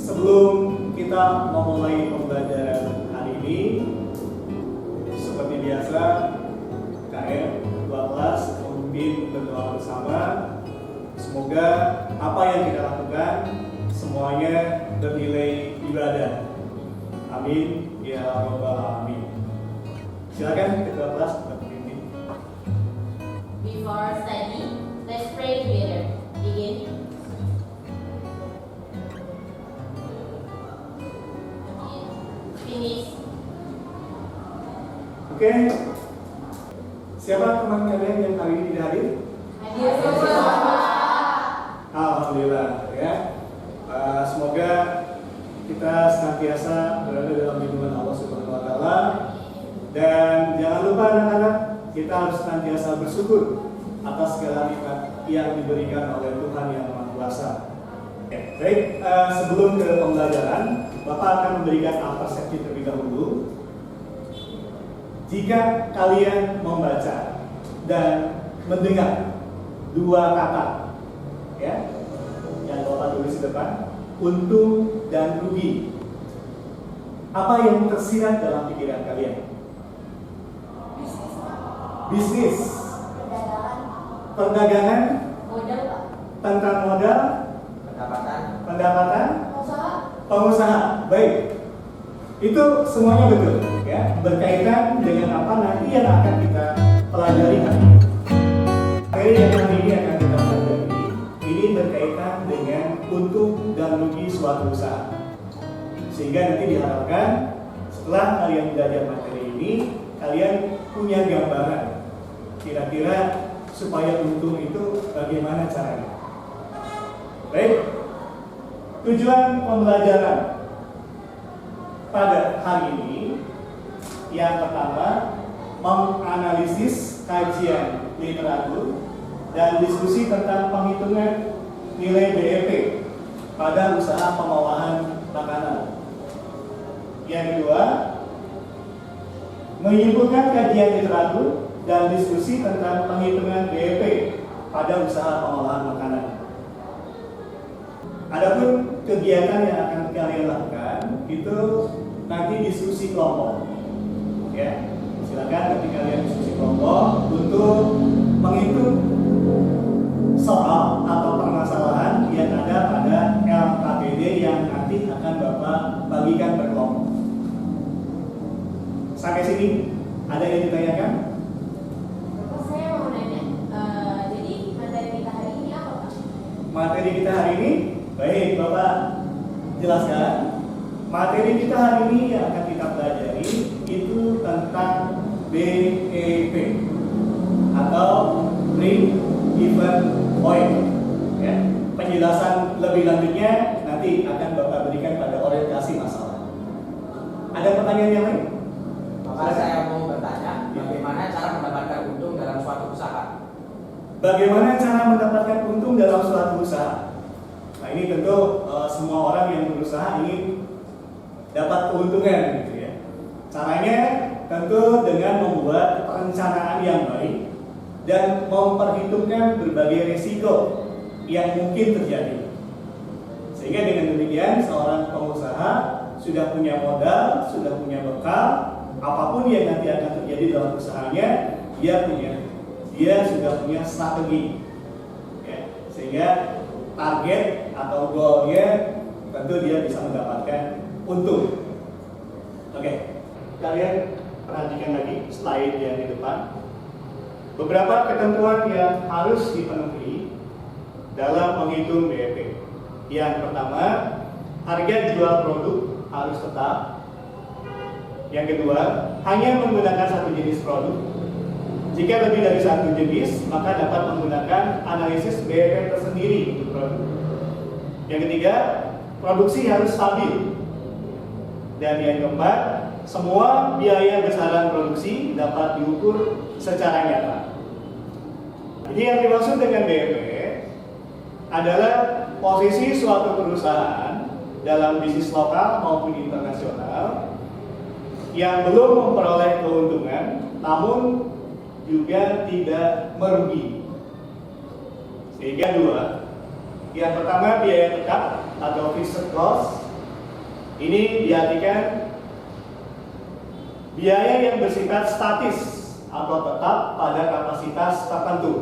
Sebelum kita memulai pembelajaran hari ini, seperti biasa, KM Ketua Kelas memimpin berdoa bersama. Semoga apa yang kita lakukan semuanya bernilai ibadah. Amin ya rabbal alamin. Silakan Ketua Kelas memimpin. Before study, let's pray together. Begin. Finish. Oke. Siapa teman kalian yang hari ini tidak hadir? Hadir semua. Alhamdulillah ya. Semoga kita senantiasa berada dalam lindungan Allah Subhanahu wa taala. Dan jangan lupa anak-anak, kita harus senantiasa bersyukur atas segala nikmat yang diberikan oleh Tuhan yang Maha Kuasa. Baik, sebelum ke pembelajaran, Bapak akan memberikan persepsi terlebih dahulu. Jika kalian membaca dan mendengar dua kata, ya, yang Bapak tulis di depan, untung dan rugi, apa yang tersirat dalam pikiran kalian? Bisnis, perdagangan, Modal, Pak. tentang modal, pendapatan, pengusaha. Baik, itu semuanya betul, ya, berkaitan dengan apa nanti yang akan kita pelajari hari ini. Materi yang hari ini akan kita pelajari ini berkaitan dengan untung dan rugi suatu usaha. Sehingga nanti diharapkan setelah kalian belajar materi ini, kalian punya gambaran kira-kira supaya untung itu bagaimana caranya. Baik, tujuan pembelajaran pada hari ini yang pertama, menganalisis kajian literatur dan diskusi tentang penghitungan nilai BEP pada usaha pengolahan makanan. Yang kedua, menyimpulkan kajian literatur dan diskusi tentang penghitungan BEP pada usaha pengolahan makanan. Adapun kegiatan yang akan kalian lakukan itu nanti diskusi kelompok. Ya, silakan ketika kalian diskusi kelompok untuk menghitung soal atau permasalahan yang ada pada LKPD yang nanti akan Bapak bagikan per kelompok. Sampai sini ada yang ditanyakan? Bapak, saya mau nanya, jadi materi kita hari ini apa, Pak? Materi kita hari ini, baik Bapak jelaskan. Materi kita hari ini yang akan kita pelajari itu tentang BEP atau Break Even Point. Ya, penjelasan lebih lanjutnya nanti akan Bapak berikan pada orientasi masalah. Ada pertanyaan yang lain? Maka saya mau bertanya, bagaimana cara mendapatkan untung dalam suatu usaha? Bagaimana cara mendapatkan untung dalam suatu usaha? Nah, ini tentu semua orang yang berusaha ingin dapat keuntungan, gitu ya. Caranya tentu dengan membuat perencanaan yang baik dan memperhitungkan berbagai risiko yang mungkin terjadi. Sehingga dengan demikian seorang pengusaha sudah punya modal, sudah punya bekal. Apapun yang nanti akan terjadi dalam usahanya, dia sudah punya strategi, ya, sehingga target atau goalnya tentu dia bisa mendapatkan untung. Oke, kalian perhatikan lagi slide yang di depan. Beberapa ketentuan yang harus dipenuhi dalam menghitung BEP. Yang pertama, harga jual produk harus tetap. Yang kedua, hanya menggunakan satu jenis produk. Jika lebih dari satu jenis, maka dapat menggunakan analisis BEP tersendiri untuk produk. Yang ketiga, produksi harus stabil. Dan yang keempat, semua biaya besaran produksi dapat diukur secara nyata. Jadi yang dimaksud dengan BEP adalah posisi suatu perusahaan dalam bisnis lokal maupun internasional yang belum memperoleh keuntungan, namun juga tidak merugi. Sehingga dua, yang pertama biaya tetap atau fixed cost, Ini diartikan biaya yang bersifat statis atau tetap pada kapasitas tertentu.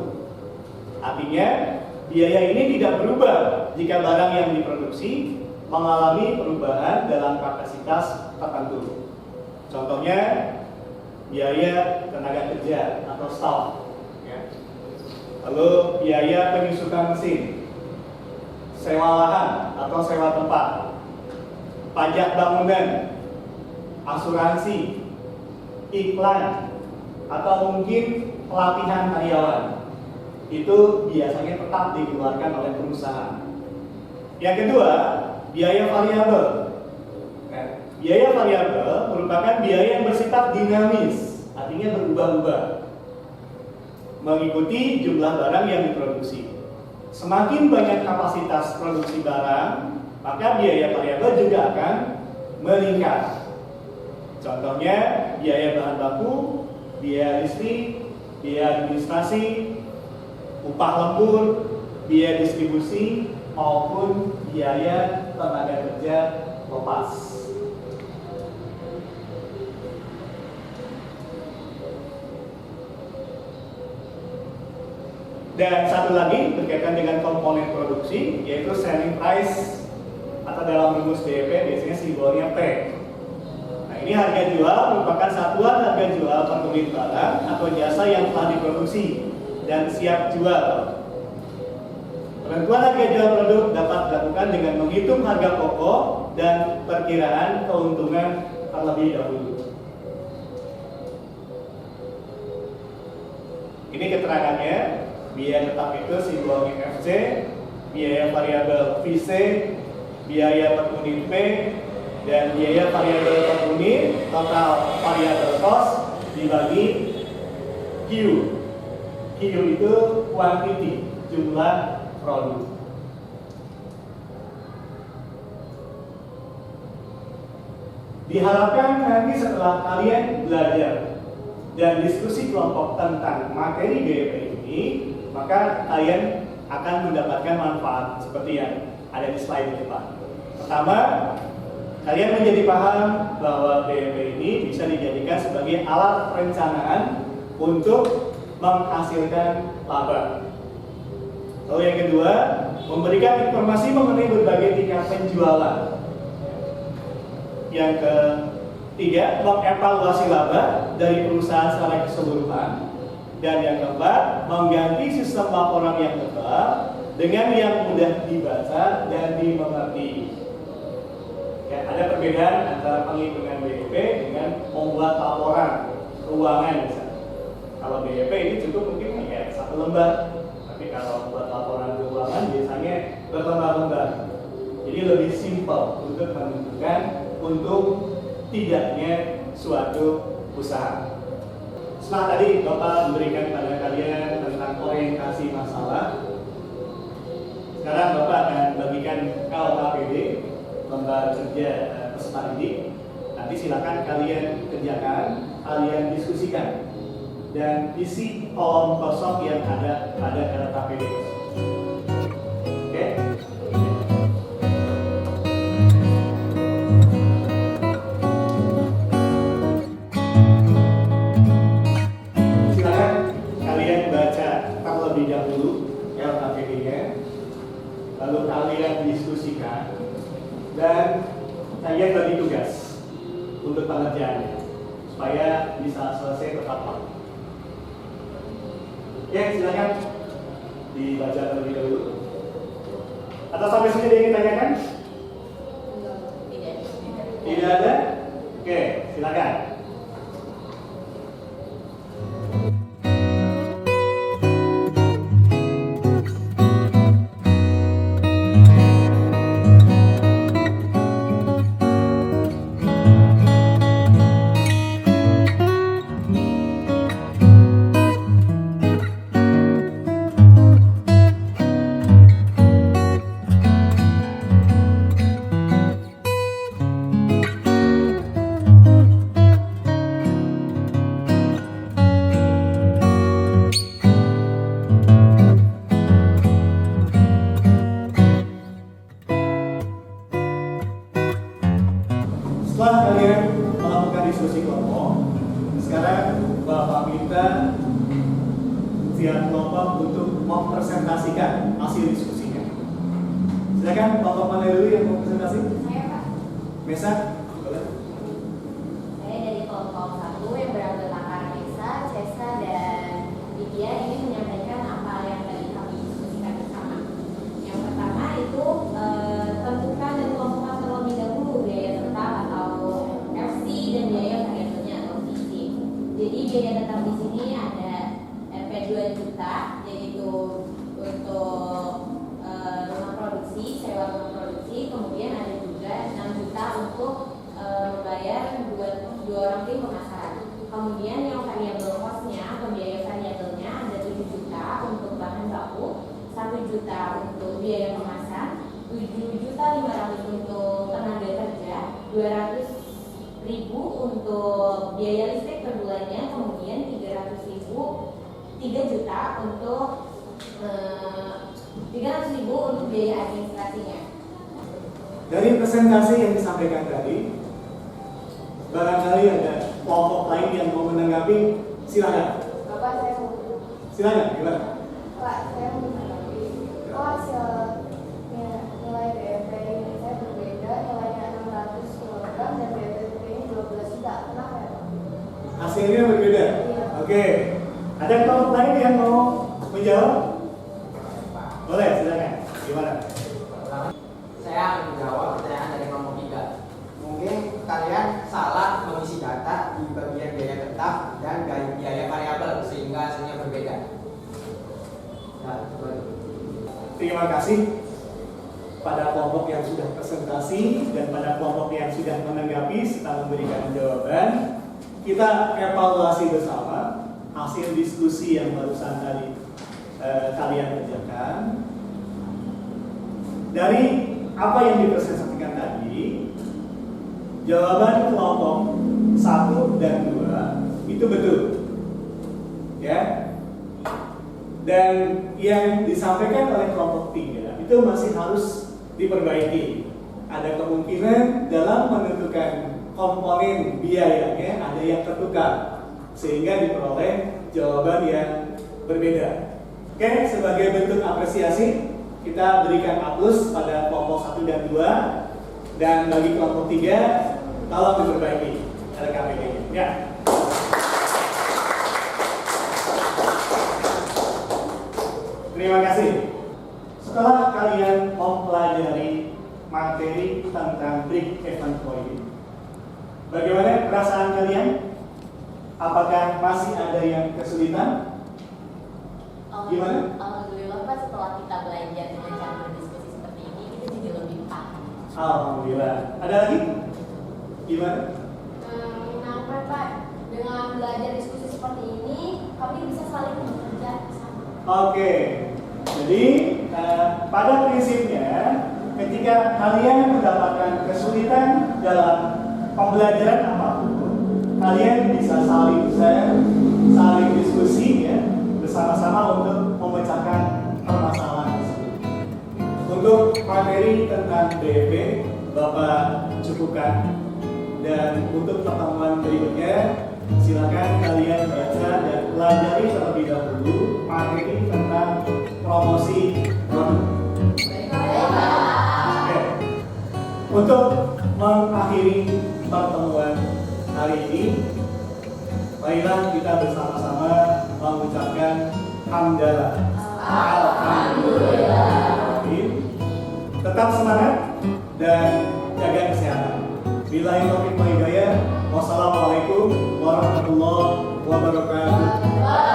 Artinya, biaya ini tidak berubah jika barang yang diproduksi mengalami perubahan dalam kapasitas tertentu. Contohnya, biaya tenaga kerja atau staff, ya. Lalu biaya penyusutan mesin, sewa lahan atau sewa tempat, pajak bangunan, asuransi, iklan, atau mungkin pelatihan karyawan. Itu biasanya tetap dikeluarkan oleh perusahaan. Yang kedua, biaya variabel. Nah, biaya variabel merupakan biaya yang bersifat dinamis, artinya berubah-ubah, mengikuti jumlah barang yang diproduksi. Semakin banyak kapasitas produksi barang, maka biaya variabel juga akan meningkat. Contohnya, biaya bahan baku, biaya listrik, biaya administrasi, upah lembur, biaya distribusi, maupun biaya tenaga kerja lepas. Dan satu lagi berkaitan dengan komponen produksi, yaitu selling price, atau dalam rumus DP biasanya simbolnya P. Nah, ini harga jual merupakan satuan harga jual per unit barang atau jasa yang telah diproduksi dan siap jual. Penentuan harga jual produk dapat dilakukan dengan menghitung harga pokok dan perkiraan keuntungan terlebih dahulu. Ini keterangannya. Biaya tetap itu simbolnya FC, biaya variabel VC, biaya per unit P, dan biaya variabel per unit total variabel cost dibagi Q. Q itu quantity, jumlah produk. Diharapkan nanti setelah kalian belajar dan diskusi kelompok tentang materi BEP ini, maka kalian akan mendapatkan manfaat seperti yang ada di slide di depan. Pertama, kalian menjadi paham bahwa BEP ini bisa dijadikan sebagai alat perencanaan untuk menghasilkan laba. Lalu yang kedua, memberikan informasi mengenai berbagai tingkat penjualan. Yang ketiga, mengevaluasi laba dari perusahaan secara keseluruhan. Dan yang keempat, mengganti sistem laporan yang tebal dengan yang mudah dibaca dan dimengerti. Ya, ada perbedaan antara penghitungan BEP dengan membuat laporan keuangan misalnya. Kalau BEP ini cukup mungkin ya satu lembar, tapi kalau buat laporan keuangan biasanya berlembar-lembar. Jadi lebih simpel untuk menentukan untung tidaknya suatu usaha. Setelah tadi Bapak memberikan pada kalian tentang orientasi masalah, sekarang Bapak akan bagikan KOKPD, lembar kerja peserta didik. Nanti silakan kalian kerjakan, kalian diskusikan, dan isi kolom kosong yang ada pada KOKPD. Oke? Terlebih dahulu LKPD-nya, lalu kalian diskusikan dan kalian bagi tugas untuk pengerjaannya supaya bisa selesai tepat waktu. Oke, silakan dibaca terlebih dahulu. Atau sampai sini ada yang ditanyakan? Tidak ada? Oke, silakan. Setelah kalian melakukan diskusi kelompok, sekarang Bapak minta pihak kelompok untuk mempresentasikan hasil diskusinya. Silakan Bapak mana dulu yang mau presentasi? Saya Pak. Mesa, boleh. Saya dari kelompok 1 yang beranggotakan Mesa, Cesa, dan Lydia ini menyampaikan apa yang tadi kami diskusikan bersama. Yang pertama itu tentukan dan kelompokkan terlebih dahulu biaya tetap atau FC dan biaya variabelnya atau VC. Jadi biaya tetap di sini ada RP 2 juta yaitu untuk rumah produksi, sewa rumah produksi, kemudian ada juga 6 juta untuk membayar dua orang tim pemasaran. Kemudian yang variabel cost-nya, pembiaya variabelnya ada 7 juta untuk bahan baku, 1 juta untuk biaya kemasan, 7.500.000 untuk tenaga kerja, 200.000 untuk biaya listrik per bulannya, kemudian 3 juta untuk 300.000 untuk biaya administrasinya. Dari presentasi yang disampaikan tadi, barangkali ada kelompok lain yang mau menanggapi, silakan. Bapak saya mau Silakan, gimana? Pak, saya mau menanggapi. Hasil nilai BMP ini saya berbeda, nilainya 600 kg dan BMP ini 12 juta. Kenapa ya Pak? Hasilnya berbeda. Iya. Oke. Ada kelompok lain yang mau menjawab? Boleh, silakan. Gimana? Saya menjawab pertanyaan dari kelompok 3. Mungkin kalian salah mengisi data di bagian biaya tetap dan biaya variabel sehingga hasilnya berbeda. Nah, Terima kasih pada kelompok yang sudah presentasi dan pada kelompok yang sudah menanggapi serta memberikan jawaban. Kita evaluasi bersama hasil diskusi yang barusan tadi kalian kerjakan. Dari apa yang dipresentasikan tadi, jawaban kelompok 1 dan 2 itu betul, ya. Dan yang disampaikan oleh kelompok 3 itu masih harus diperbaiki. Ada kemungkinan dalam menentukan komponen biayanya ada yang tertukar sehingga diperoleh jawaban yang berbeda. Oke, sebagai bentuk apresiasi kita berikan A+ pada kelompok 1 dan 2, dan bagi kelompok 3 tolong diperbaiki LKPD-nya. Ya. Terima kasih. Setelah kalian mempelajari materi tentang break even point, bagaimana perasaan kalian? Apakah masih ada yang kesulitan? Gimana? Alhamdulillah Pak, setelah kita belajar dengan cara berdiskusi seperti ini, kita jadi lebih paham. Alhamdulillah. Ada lagi? Gimana? Menyenangkan Pak, dengan belajar diskusi seperti ini, kami bisa saling bekerja sama. Oke. Jadi pada prinsipnya ketika kalian mendapatkan kesulitan dalam pembelajaran apapun, kalian bisa saling share, saling diskusi ya, bersama-sama untuk memecahkan permasalahan tersebut. Untuk materi tentang BEP, Bapak cukupkan, dan untuk pertemuan berikutnya silakan kalian baca dan pelajari terlebih dahulu materi tentang promosi produk. Oke. Untuk mengakhiri pertemuan hari ini, marilah kita bersama-sama mengucapkan hamdalah. Alhamdulillah. Tetap semangat dan jaga kesehatan. Billahi taufiq wal hidayah. Wassalamualaikum warahmatullahi wabarakatuh.